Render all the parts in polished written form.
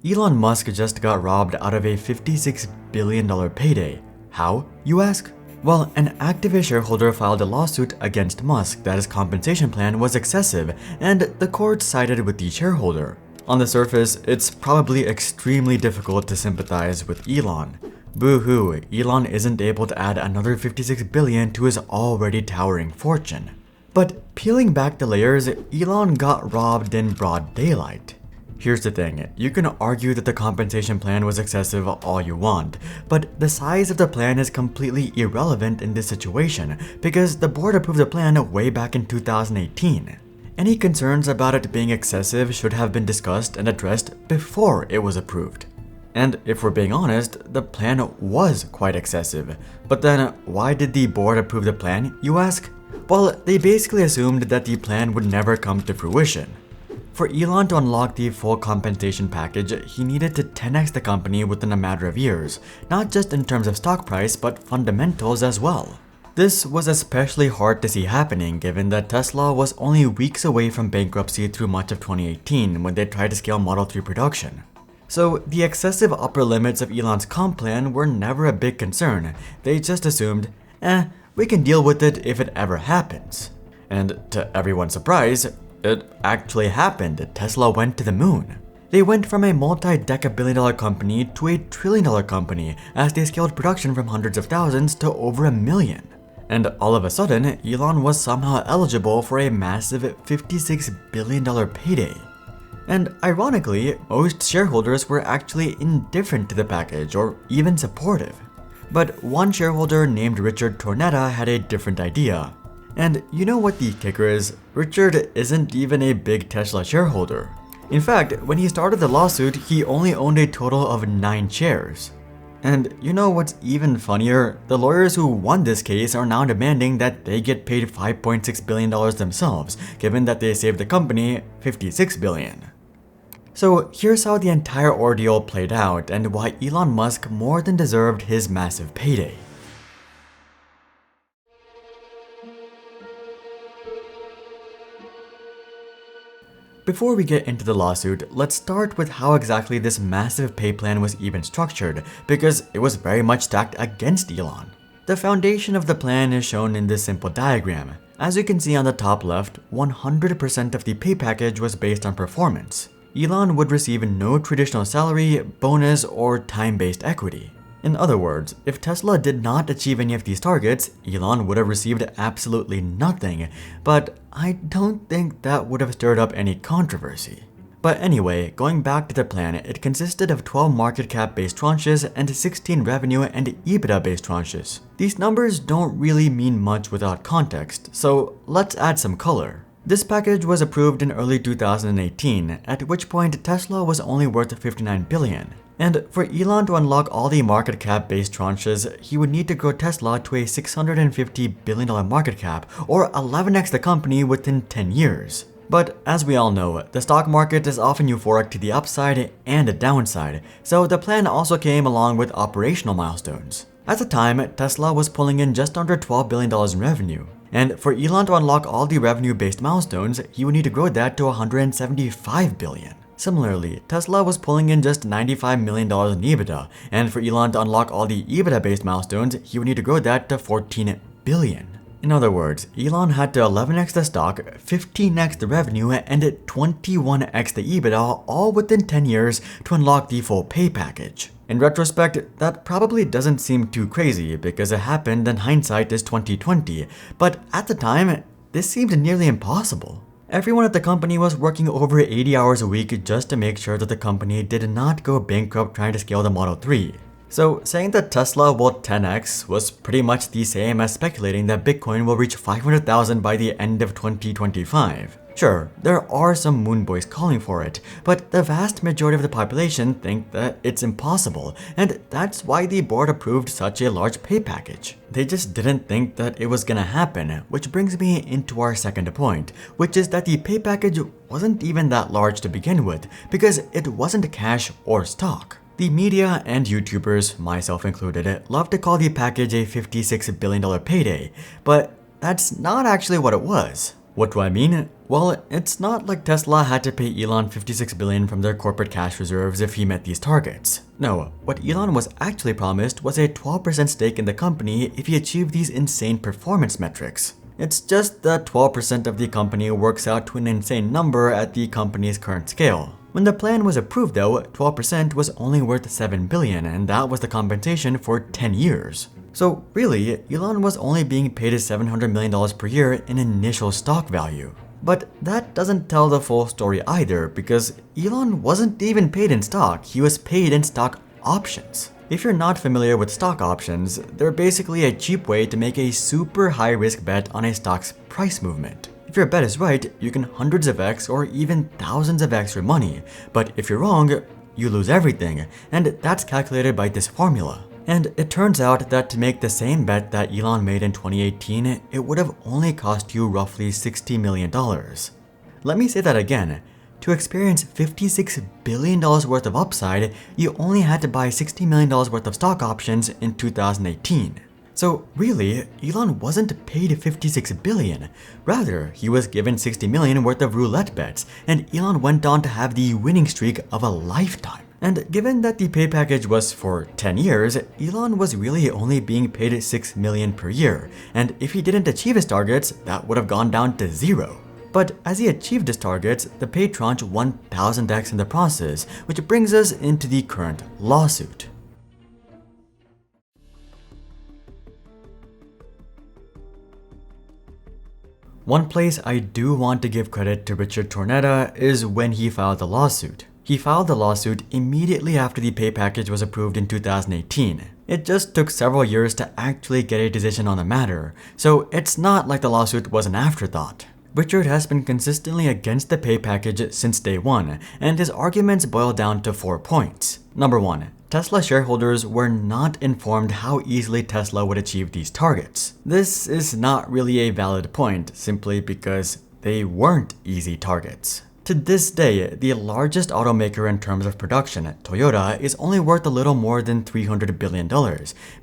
Elon Musk just got robbed out of a $56 billion payday. How, you ask? Well, an activist shareholder filed a lawsuit against Musk that his compensation plan was excessive, and the court sided with the shareholder. On the surface, it's probably extremely difficult to sympathize with Elon. Boo-hoo, Elon isn't able to add another $56 billion to his already towering fortune. But peeling back the layers, Elon got robbed in broad daylight. Here's the thing, you can argue that the compensation plan was excessive all you want, but the size of the plan is completely irrelevant in this situation because the board approved the plan way back in 2018. Any concerns about it being excessive should have been discussed and addressed before it was approved. And if we're being honest, the plan was quite excessive. But then, why did the board approve the plan, you ask? Well, they basically assumed that the plan would never come to fruition. For Elon to unlock the full compensation package, he needed to 10x the company within a matter of years, not just in terms of stock price, but fundamentals as well. This was especially hard to see happening given that Tesla was only weeks away from bankruptcy through much of 2018 when they tried to scale Model 3 production. So the excessive upper limits of Elon's comp plan were never a big concern. They just assumed, we can deal with it if it ever happens. And to everyone's surprise, it actually happened. Tesla went to the moon. They went from a multi-deca-billion-dollar company to a trillion-dollar company as they scaled production from hundreds of thousands to over 1 million. And all of a sudden, Elon was somehow eligible for a massive $56 billion payday. And ironically, most shareholders were actually indifferent to the package or even supportive. But one shareholder named Richard Tornetta had a different idea. And you know what the kicker is? Richard isn't even a big Tesla shareholder. In fact, when he started the lawsuit, he only owned a total of 9 shares. And you know what's even funnier? The lawyers who won this case are now demanding that they get paid $5.6 billion themselves, given that they saved the company $56 billion. So here's how the entire ordeal played out and why Elon Musk more than deserved his massive payday. Before we get into the lawsuit, let's start with how exactly this massive pay plan was even structured, because it was very much stacked against Elon. The foundation of the plan is shown in this simple diagram. As you can see on the top left, 100% of the pay package was based on performance. Elon would receive no traditional salary, bonus, or time-based equity. In other words, if Tesla did not achieve any of these targets, Elon would have received absolutely nothing, but I don't think that would have stirred up any controversy. But anyway, going back to the plan, it consisted of 12 market cap based tranches and 16 revenue and EBITDA based tranches. These numbers don't really mean much without context, so let's add some color. This package was approved in early 2018, at which point Tesla was only worth $59 billion. And for Elon to unlock all the market cap based tranches, he would need to grow Tesla to a $650 billion market cap, or 11x the company within 10 years. But as we all know, the stock market is often euphoric to the upside and the downside, so the plan also came along with operational milestones. At the time, Tesla was pulling in just under $12 billion in revenue. And for Elon to unlock all the revenue-based milestones, he would need to grow that to $175 billion. Similarly, Tesla was pulling in just $95 million in EBITDA, and for Elon to unlock all the EBITDA-based milestones, he would need to grow that to $14 billion. In other words, Elon had to 11x the stock, 15x the revenue, and 21x the EBITDA all within 10 years to unlock the full pay package. In retrospect, that probably doesn't seem too crazy because it happened and hindsight is 2020, but at the time, this seemed nearly impossible. Everyone at the company was working over 80 hours a week just to make sure that the company did not go bankrupt trying to scale the Model 3. So saying that Tesla will 10x was pretty much the same as speculating that Bitcoin will reach 500,000 by the end of 2025. Sure, there are some moon boys calling for it, but the vast majority of the population think that it's impossible, and that's why the board approved such a large pay package. They just didn't think that it was gonna happen, which brings me into our second point, which is that the pay package wasn't even that large to begin with, because it wasn't cash or stock. The media and YouTubers, myself included, love to call the package a $56 billion payday, but that's not actually what it was. What do I mean? Well, it's not like Tesla had to pay Elon $56 billion from their corporate cash reserves if he met these targets. No, what Elon was actually promised was a 12% stake in the company if he achieved these insane performance metrics. It's just that 12% of the company works out to an insane number at the company's current scale. When the plan was approved though, 12% was only worth $7 billion, and that was the compensation for 10 years. So really, Elon was only being paid $700 million per year in initial stock value. But that doesn't tell the full story either, because Elon wasn't even paid in stock, he was paid in stock options. If you're not familiar with stock options, they're basically a cheap way to make a super high risk bet on a stock's price movement. If your bet is right, you can hundreds of X or even thousands of X your money, but if you're wrong, you lose everything, and that's calculated by this formula. And it turns out that to make the same bet that Elon made in 2018, it would have only cost you roughly $60 million. Let me say that again. To experience $56 billion worth of upside, you only had to buy $60 million worth of stock options in 2018. So really, Elon wasn't paid $56 billion. Rather, he was given $60 million worth of roulette bets, and Elon went on to have the winning streak of a lifetime. And given that the pay package was for 10 years, Elon was really only being paid $6 million per year, and if he didn't achieve his targets, that would have gone down to zero. But as he achieved his targets, the pay tranche 1000x in the process, which brings us into the current lawsuit. One place I do want to give credit to Richard Tornetta is when he filed the lawsuit. He filed the lawsuit immediately after the pay package was approved in 2018. It just took several years to actually get a decision on the matter, so it's not like the lawsuit was an afterthought. Richard has been consistently against the pay package since day one, and his arguments boil down to 4 points. Number 1. Tesla shareholders were not informed how easily Tesla would achieve these targets. This is not really a valid point, simply because they weren't easy targets. To this day, the largest automaker in terms of production, Toyota, is only worth a little more than $300 billion,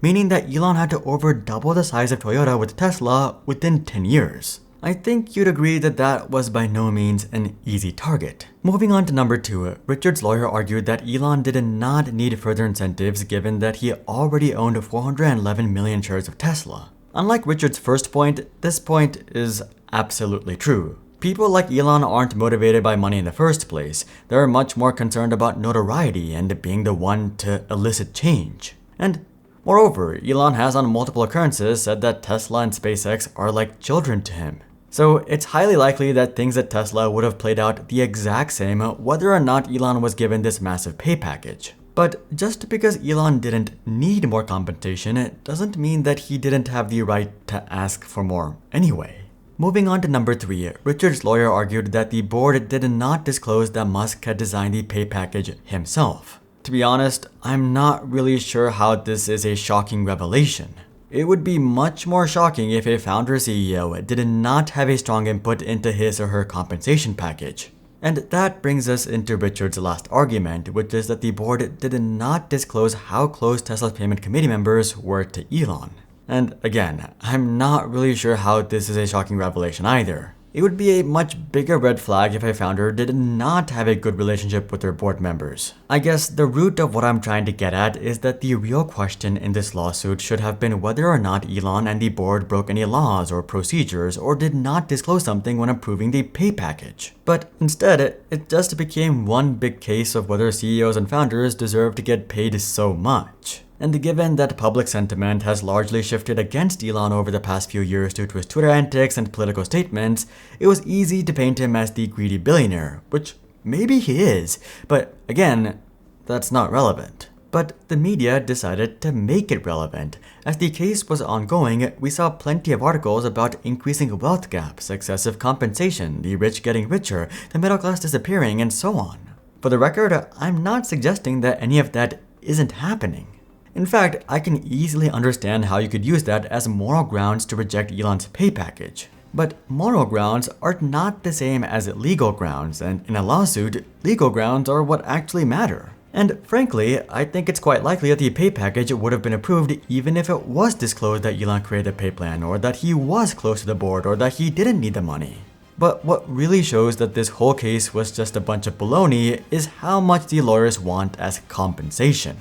meaning that Elon had to over double the size of Toyota with Tesla within 10 years. I think you'd agree that that was by no means an easy target. Moving on to number 2, Richard's lawyer argued that Elon did not need further incentives given that he already owned 411 million shares of Tesla. Unlike Richard's first point, this point is absolutely true. People like Elon aren't motivated by money in the first place. They're much more concerned about notoriety and being the one to elicit change. And moreover, Elon has on multiple occurrences said that Tesla and SpaceX are like children to him. So it's highly likely that things at Tesla would have played out the exact same whether or not Elon was given this massive pay package. But just because Elon didn't need more compensation, it doesn't mean that he didn't have the right to ask for more anyway. Moving on to number 3, Richard's lawyer argued that the board did not disclose that Musk had designed the pay package himself. To be honest, I'm not really sure how this is a shocking revelation. It would be much more shocking if a founder CEO did not have a strong input into his or her compensation package. And that brings us into Richard's last argument, which is that the board did not disclose how close Tesla's payment committee members were to Elon. And again, I'm not really sure how this is a shocking revelation either. It would be a much bigger red flag if a founder did not have a good relationship with their board members. I guess the root of what I'm trying to get at is that the real question in this lawsuit should have been whether or not Elon and the board broke any laws or procedures or did not disclose something when approving the pay package. But instead, it just became one big case of whether CEOs and founders deserve to get paid so much. And given that public sentiment has largely shifted against Elon over the past few years due to his Twitter antics and political statements, it was easy to paint him as the greedy billionaire, which maybe he is, but again, that's not relevant. But the media decided to make it relevant. As the case was ongoing, we saw plenty of articles about increasing wealth gaps, excessive compensation, the rich getting richer, the middle class disappearing, and so on. For the record, I'm not suggesting that any of that isn't happening. In fact, I can easily understand how you could use that as moral grounds to reject Elon's pay package. But moral grounds are not the same as legal grounds, and in a lawsuit, legal grounds are what actually matter. And frankly, I think it's quite likely that the pay package would have been approved even if it was disclosed that Elon created a pay plan, or that he was close to the board, or that he didn't need the money. But what really shows that this whole case was just a bunch of baloney is how much the lawyers want as compensation.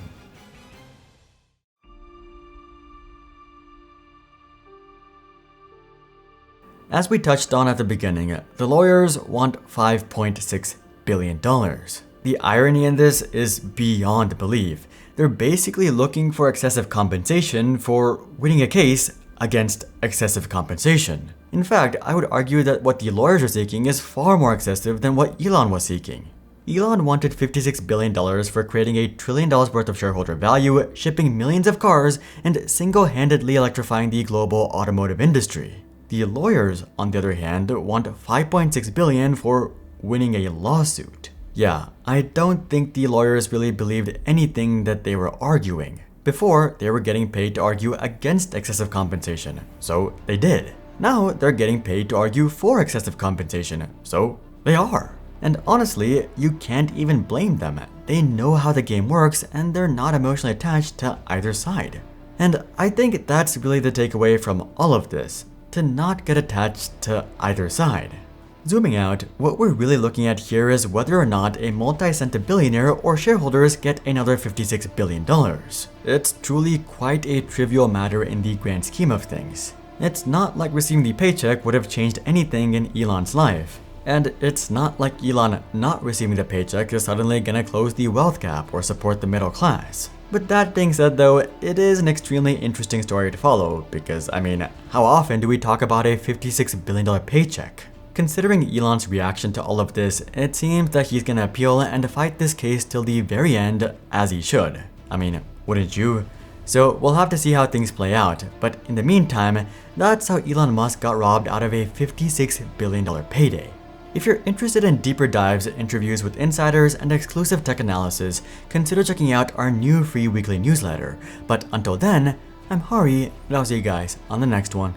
As we touched on at the beginning, the lawyers want $5.6 billion. The irony in this is beyond belief. They're basically looking for excessive compensation for winning a case against excessive compensation. In fact, I would argue that what the lawyers are seeking is far more excessive than what Elon was seeking. Elon wanted $56 billion for creating $1 trillion worth of shareholder value, shipping millions of cars, and single-handedly electrifying the global automotive industry. The lawyers, on the other hand, want $5.6 billion for winning a lawsuit. Yeah, I don't think the lawyers really believed anything that they were arguing. Before, they were getting paid to argue against excessive compensation, so they did. Now, they're getting paid to argue for excessive compensation, so they are. And honestly, you can't even blame them. They know how the game works and they're not emotionally attached to either side. And I think that's really the takeaway from all of this, to not get attached to either side. Zooming out, what we're really looking at here is whether or not a multi-cent billionaire or shareholders get another $56 billion. It's truly quite a trivial matter in the grand scheme of things. It's not like receiving the paycheck would have changed anything in Elon's life. And it's not like Elon not receiving the paycheck is suddenly gonna close the wealth gap or support the middle class. But that being said though, it is an extremely interesting story to follow because, I mean, how often do we talk about a $56 billion paycheck? Considering Elon's reaction to all of this, it seems that he's gonna appeal and fight this case till the very end, as he should. I mean, wouldn't you? So we'll have to see how things play out, but in the meantime, that's how Elon Musk got robbed out of a $56 billion payday. If you're interested in deeper dives, interviews with insiders, and exclusive tech analysis, consider checking out our new free weekly newsletter. But until then, I'm Hari, and I'll see you guys on the next one.